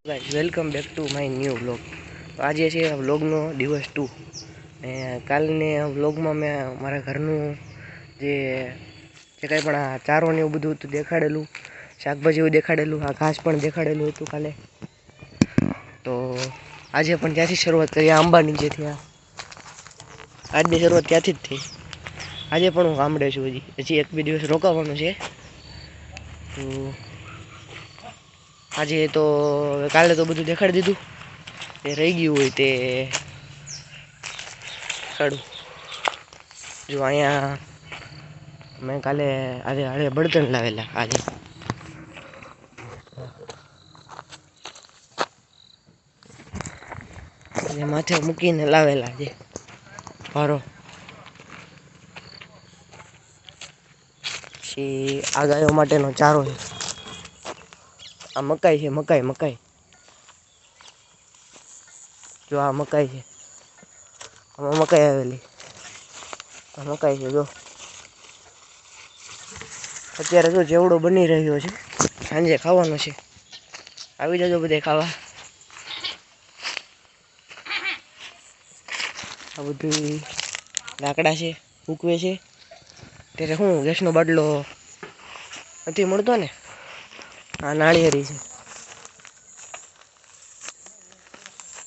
Guys welcome back to my new vlog. આજે છે વ્લોગનો દિવસ 2 ને કાલને વ્લોગમાં મેં મારા ઘરનું જે કંઈ પણ આ ચારો ને એવું બધું હતું દેખાડેલું, શાકભાજીઓ દેખાડેલું, આ ઘાસ પણ દેખાડેલું હતું કાલે. તો આજે પણ ત્યાંથી શરૂઆત કરી, આંબાની જે થયા આજની શરૂઆત ત્યાંથી જ થઈ. આજે પણ હું ગામડે છું, હજી એક બે દિવસ રોકાવાનું છે. તો આજે તો કાલે તો બધું દેખાડી દીધું, એ રહી ગયું હોય તે સાડું. જો અહીંયા મેં કાલે આજે બળતણ લાવેલા આજે માથે મૂકીને લાવેલા છે ભારો. પછી આ ગાયો માટેનો ચારો છે. આ મકાઈ છે, મકાઈ જો આ મકાઈ છે, આમાં મકાઈ આવેલી, આ મકાઈ છે. જો અત્યારે જો જેવડો બની રહ્યો છે, સાંજે ખાવાનો છે. આવી જજો બધે ખાવા. આ બધું લાકડા છે, ઉકવે છે. ત્યારે શું ગેસનો બાટલો નથી મળતો ને, આ નાળિયેરી છે,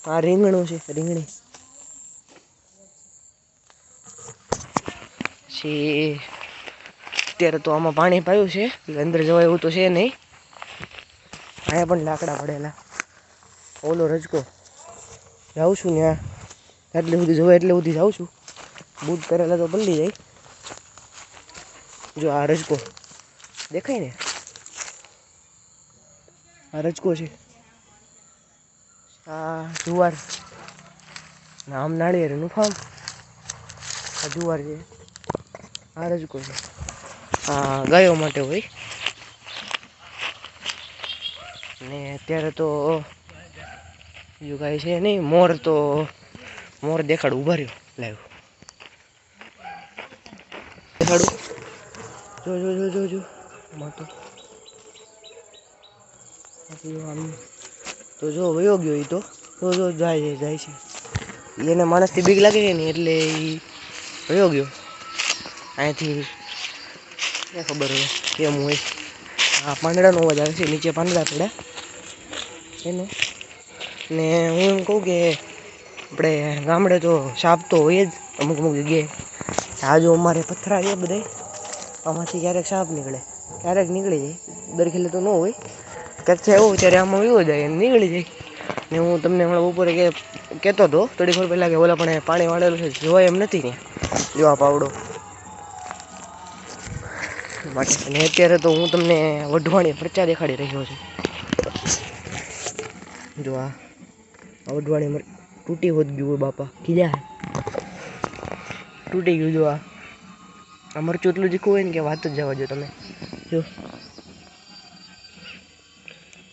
આ રીંગણું છે, રીંગણી. પછી અત્યારે તો આમાં પાણી પાયું છે, અંદર જવાય એવું તો છે નહીં. અહીંયા પણ લાકડા પડેલા, ઓલો રજકો જાઉં છું ત્યાં એટલે સુધી જવાય એટલે સુધી જાઉં છું. બૂટ કરેલા તો પલળી જાય. જો આ રજકો દેખાય ને, આ રજકો છે, આ જુવાર, આમ નાળિયેરનું ફાર્મ, આ જુવાર છે, આ રજકો છે. આ ગાયો માટે હોય. ને અત્યારે તો બીજું કાંઈ છે નહીં. મોર દેખાડું, ઉભા રહ્યો લાવ્યો દેખાડું. જો જો જો જો જો મોટો આમ તો જો વયો ગયો. એ તો જો જાય છે. એને માણસથી બીક લાગે છે ને એટલે એ વયો ગયો અહીંયાથી. ક્યાં ખબર હોય કેમ હોય. આ પાંદડાનો અવાજ આવે છે, નીચે પાંદડા પડ્યા એનો. ને હું એમ કહું કે આપણે ગામડે તો સાપ તો હોય જ અમુક જગ્યાએ. આ જો અમારે પથરા છે બધા, આમાંથી ક્યારેક સાપ નીકળે, ક્યારેક નીકળી જાય. દરખેલે તો ન હોય, ક્યાંક છે એવું ત્યારે આમાં વિવો જાય અને નીકળી જાય. ને હું તમને હમણાં બપોરે કહેતો હતો થોડીક વાર પહેલાં કે ઓલા પણ પાણી વાળેલું છે, જોવાય એમ નથી ને. જો આ પાવડો માટે. અને અત્યારે તો હું તમને વઢવાણી મરચાં દેખાડી રહ્યો છું. જો આ વઢવાણી તૂટી હોત ગયું હોય બાપા, કીધા તૂટી ગયું. જો આ મરચું એટલું તીખું હોય ને કે વાત જ જવા દો તમે. જો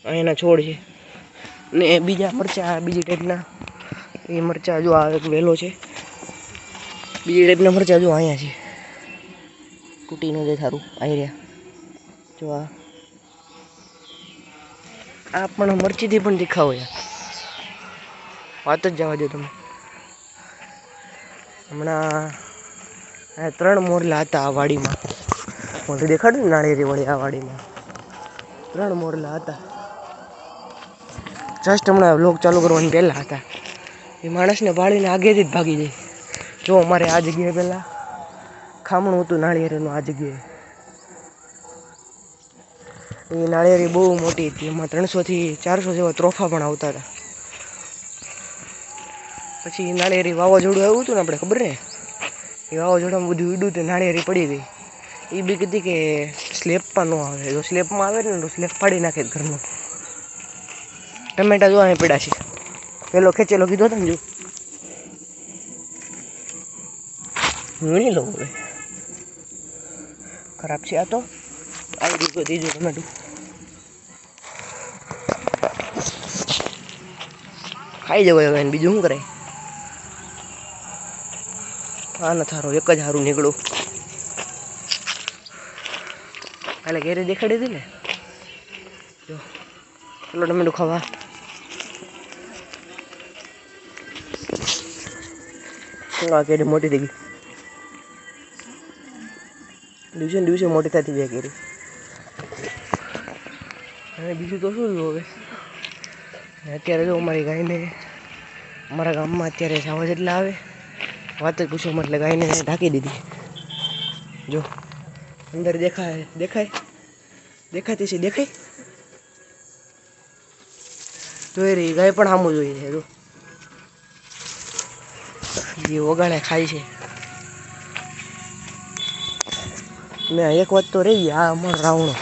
અહીંયાના છોડ છે ને બીજા મરચાં બીજી ટાઈપના એ મરચાં. જો આ એક વેલો છે, બીજી ટાઈપના મરચાં જો અહીંયા છે, તૂટી ન જાય સારું. આવી રહ્યા જો આ પણ મરચીથી પણ તીખા હોય, વાત જ જવા દો તમે. હમણાં 3 મોરલા હતા આ વાડીમાં. મોરલી દેખાડું ને, નાળિયેરી વાળી આ વાડીમાં 3 મોરલા હતા. જસ્ટ હમણાં વ્લોગ ચાલુ કરવાની પહેલાં હતા. એ માણસને ભાળીને આગેથી જ ભાગી જાય. જો અમારે આ જગ્યાએ પહેલાં ખામણું હતું નાળિયેરીનું. આ જગ્યાએ એ નાળિયેરી બહુ મોટી હતી, એમાં 300 થી 400 જેવા ત્રોફા પણ આવતા હતા. પછી નાળિયેરી વાવાઝોડું આવ્યું હતું ને, આપણે ખબર ને, એ વાવાઝોડામાં બધું ઉડ્યું તો નાળિયેરી પડી ગઈ. એ બી કીધી કે સ્લેબમાં ન આવે, જો સ્લેબમાં આવે ને તો સ્લેબ ફાડી નાખે ઘરનું. ટમેટા જો અહીં પડ્યા છે, પેલો ખેંચેલો કીધો હતો ને. જો વીણી લઉં હવે, ખરાબ છે આ તો. આવી ગયું ત્રીજું ટમેટું. ખાઈ જવાય હવે, બીજું શું કરે. આ નથી સારું, એક જ સારું નીકળું. કાલે ઘેરે દેખાડી હતી ને. જો પેલો ટમેટું ખાવા આ કેરી મોટી થઈ ગઈ, દિવસે ને દિવસે મોટી થતી જાય કેરી. અને બીજું તો શું હવે અત્યારે જો અમારી ગાયને અમારા ગામમાં અત્યારે સાવા જેટલા આવે વાત જ પૂછો, એટલે ગાયને ઢાંકી દીધી. જો અંદર દેખાતી છે, દેખાય જોઈ રહી ગાય પણ સામું જોઈ છે. જો એ ઓગાણે ખાય છે. મેં એક વાત તો રહી આ અમારો રાવણો.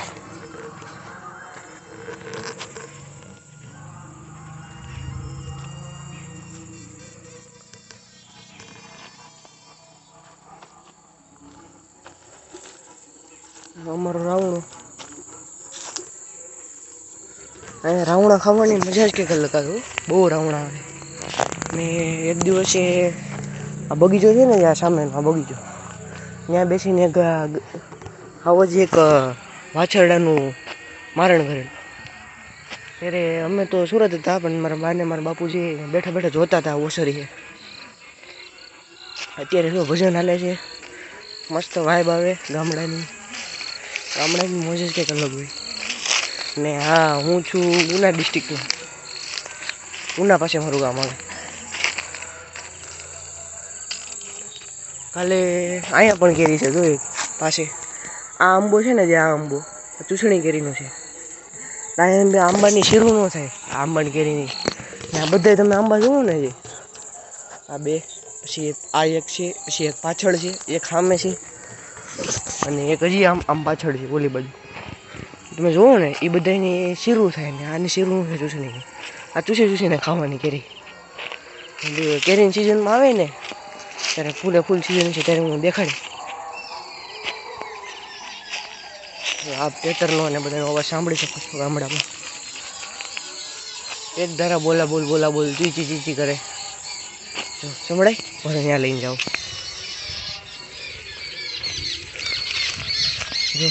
અમારો રાવણો અહીંયા રાવણા ખાવાની મજા જ કંઈક અલગ આવે, બહુ રાવણા આવે. ને એક દિવસે આ બગીચો છે ને, ત્યાં સામેનો આ બગીચો, ત્યાં બેસીને આવો જ એક વાછરડાનું મારણ કરેલું. ત્યારે અમે તો સુરત હતા, પણ મારા બાને મારા બાપુજી બેઠા બેઠા જોતા હતા ઓસરીએ. અત્યારે શું ભજન હાલે છે, મસ્ત વાઇબ આવે ગામડાની મોજ જ કંઈક અલગ હોય. ને હા, હું છું ઉના ડિસ્ટ્રિક્ટનો, ઉના પાસે મારું ગામ આવે. કાલે અહીંયા પણ કેરી છે જોઈ પાસે, આ આંબો છે ને, જે આ આંબો ચૂસણી કેરીનો છે. અહીંયા આંબાની શીરું ન થાય, આંબાની કેરીની. આ બધા તમે આંબા જુઓ ને, જે આ બે, પછી આ એક છે, પછી એક પાછળ છે, એક સામે છે, અને એક હજી આમ પાછળ છે ઓલી બાજુ. તમે જુઓ ને એ બધાની શીરું થાય ને, આની શીરું છે ચૂસણી. આ ચૂસીને ખાવાની કેરી. કેરીની સિઝનમાં આવે ને ત્યારે ફૂલ સિઝન છે, ત્યારે હું દેખાડી. આ પેટરનો અને બધાનો અવાજ સાંભળી શકો છો ગામડામાં. એક ધારા બોલા બોલ ચીચી કરે. સંભળાય ભલે ત્યાં લઈને જાઓ. જો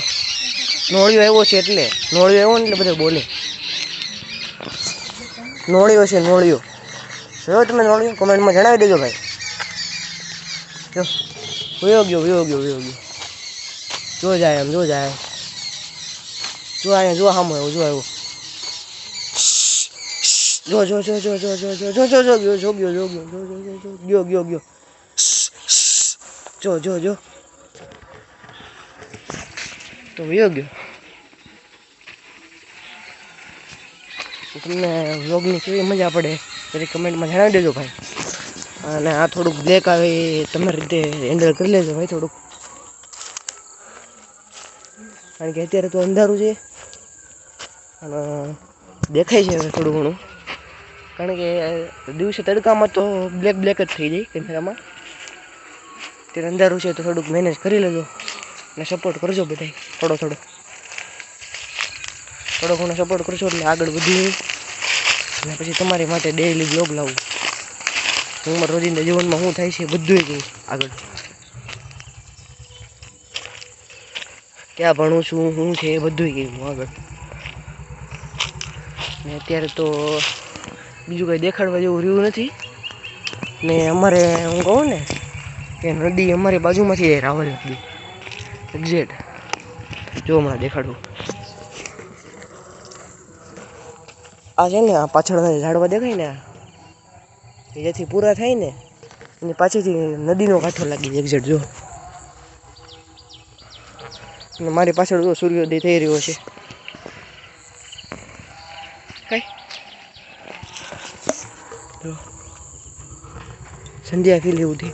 નોળિયો આવ્યો છે, એટલે નોળિયો આવ્યો ને એટલે બધા બોલે. નોળિયો છે, નોળિયો જોયો તમે? નોળિયો કમેન્ટમાં જણાવી દેજો ભાઈ. જો વયો ગયો. જો જાય એમ, જો અહીંયા જો સામો આવ્યો, જો આવ્યો. જો તો વયો ગયો. તમને વ્લોગની કેવી મજા પડે ત્યારે કમેન્ટમાં જણાવી દેજો ભાઈ. અને આ થોડુંક બ્લેક આવે એ તમારી રીતે હેન્ડલ કરી લેજો ભાઈ થોડુંક, કારણ કે અત્યારે તો અંધારું છે અને દેખાય છે થોડું ઘણું. કારણ કે દિવસે તડકામાં તો બ્લેક જ થઈ જાય કેમેરામાં. અત્યારે અંધારું છે તો થોડુંક મેનેજ કરી લેજો અને સપોર્ટ કરજો બધાય. થોડો ઘણો સપોર્ટ કરશો એટલે આગળ વધી અને પછી તમારી માટે ડેઈલી બ્લોગ લાવું. હું મારા રોજિંદા જીવનમાં શું થાય છે બધું કહું આગળ, ક્યાં ભણું છું, શું છે એ બધું કહું હું આગળ. ને અત્યારે તો બીજું કંઈ દેખાડવા જેવું રહ્યું નથી. ને અમારે હું કહું ને કે નદી અમારી બાજુમાંથી જાય, રાવલ નદી એક્ઝેક્ટ. જો હમણાં દેખાડું. આ છે ને, આ પાછળના ઝાડવા દેખાય ને, જેથી પૂરા થાય ને એની પાછળથી નદીનો કાંઠો લાગી જાય એક્ઝેક્ટ. જો અને મારી પાછળ જો સૂર્યોદય થઈ રહ્યો છે. કઈ જો સંધ્યા ફીલી ઉઠી.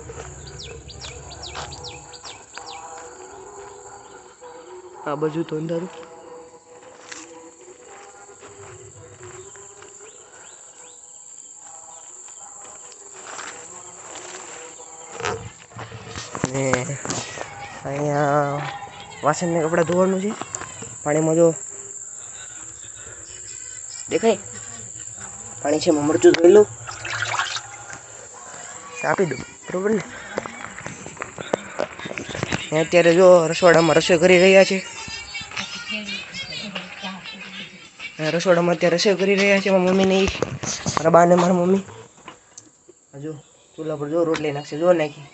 આ બાજુ તો અંધારું. ને અહીંયા વાસણને કપડાં ધોવાનું છે પાણીમાં. જો દેખાય પાણી છે, એમાં મરચું ધોઈ લઉં, આપી દઉં, બરોબર ને. અત્યારે જો રસોડામાં રસોઈ કરી રહ્યા છે. રસોડામાં અત્યારે રસોઈ કરી રહ્યા છે મારા મમ્મી ને મારા બા ને મારા મમ્મી. જો ચૂલા પર જો રોટલી નાખશે, જો નાખી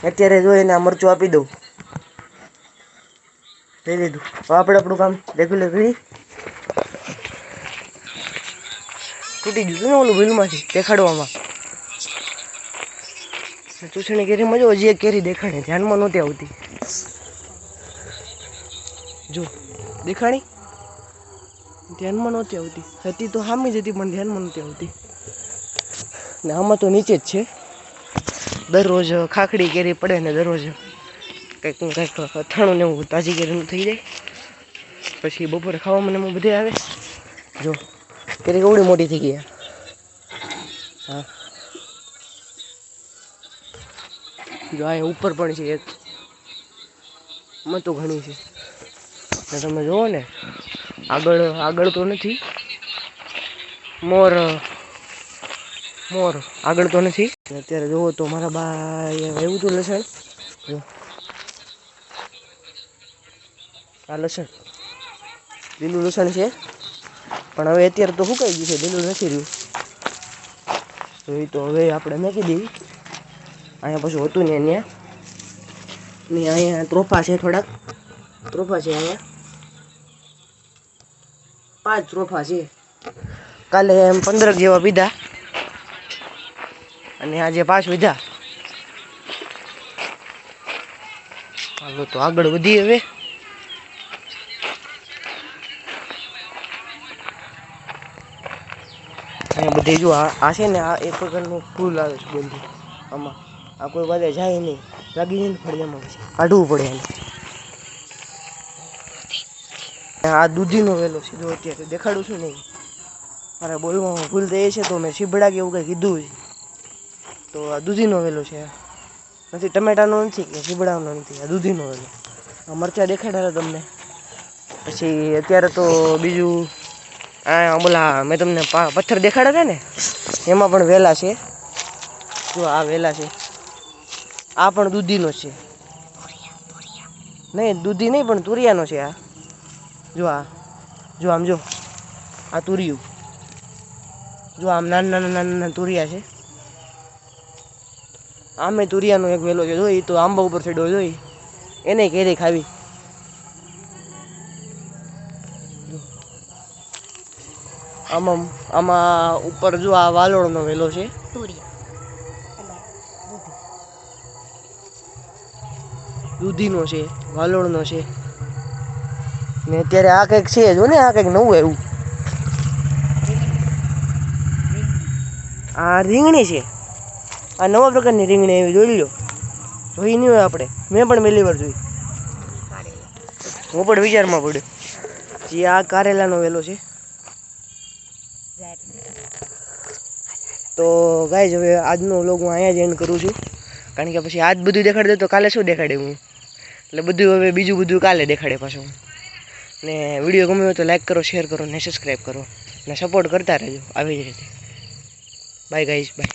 અત્યારે જો એને આ મરચું આપી દઉં. લઈ લીધું. હવે આપણે આપણું કામ રેગ્યુલર કરી. તૂટી ગયું હતું ને ઓલું બિલમાંથી દેખાડવામાં. ચૂસણી કેરી મજા હજી એક કેરી દેખાણી ધ્યાનમાં નહોતી આવતી. જો દેખાણી ધ્યાનમાં નહોતી આવતી, હતી તો સામી જ હતી પણ ધ્યાનમાં નહોતી આવતી. ને આમાં તો નીચે જ છે. દરરોજ ખાખડી કેરી પડે ને દરરોજ કંઈક અથાણું ને એવું તાજી કેરીનું થઈ જાય. પછી બપોરે ખાવામાં એમાં બધે આવે. જો કેરી કેવડી મોટી થઈ ગઈ. હા જો આ ઉપર પણ છે એક, માં તો ઘણી છે. ને તમે જુઓ ને આગળ તો નથી, મોર આગળ તો નથી. અત્યારે જુઓ તો મારા બા એવું હતું લસણ. જો આ લસણ, લીલું લસણ છે પણ હવે અત્યારે તો સુકાઈ ગયું છે, લીલું નથી રહ્યું. તો એ તો હવે આપણે નાખી દેવી. અહીંયા પછી હોતું ને અહીંયા ને અહીંયા ત્રોફા છે, થોડાક ત્રોફા છે. અહીંયા 5 ત્રોફા છે. કાલે એમ 15 જેવા પીધા અને આજે 5 વિધા. હાલો તો આગળ વધી. હવે અહીંયા બધે જો આ છે ને, આ એક પ્રકારનું ફૂલ આવે છે બધું. આમાં આ કોઈ બધે જાય નહીં, લાગી જાય ને ફળિયામાં પછી કાઢવું પડે એને. આ દૂધીનો વેલો છે, જો અત્યારે દેખાડું છું નહીં. મારે બોલવામાં ભૂલ થઈ છે તો મેં સીબડા કે એવું કંઈ કીધું છે. તો આ દૂધીનો વેલો છે, નથી ટમેટાનો નથી કે સીબડાનો નથી, આ દૂધીનો વેલો. આ મરચાં દેખાડ્યા તમને. પછી અત્યારે તો બીજું આ બોલા મેં તમને પથ્થર દેખાડ્યા હતા ને, એમાં પણ વેલા છે. જો આ વેલા છે, આ પણ દૂધીનો છે. નહીં દૂધી નહીં પણ તુરિયાનો છે. આ જો આમ જો આ તુરિયું, જો આમ નાના તુરિયા છે. આમે તુરિયાનો એક વેલો છે. જોઈ તો આંબા ઉપર ચડ્યો, જોઈ એને કેરી ખાવી. આમાં ઉપર જો આ વાલોળનો વેલો છે, દૂધીનો છે, વાલોળનો છે. ને અત્યારે આ કંઈક છે, જો ને આ કંઈક નવું એવું. આ રીંગણી છે, આ નવા પ્રકારની રીંગણી એવી. જોઈ લો, જોઈ નહીં હોય આપણે, મેં પણ પહેલી વાર જોઈ. હું પણ વિચારમાં પડ્યો. જે આ કારેલાનો વેલો છે. તો ગાઈઝ હવે આજનો વ્લોગ હું અહીંયા જ એન્ડ કરું છું, કારણ કે પછી આજ બધું દેખાડી દે તો કાલે શું દેખાડે હું. એટલે બધું હવે બીજું બધું કાલે દેખાડે પાછું. ને વિડીયો ગમ્યો હોય તો લાઈક કરો, શેર કરો ને સબસ્ક્રાઈબ કરો ને સપોર્ટ કરતા રહેજો આવી જ રીતે. Bye guys, by.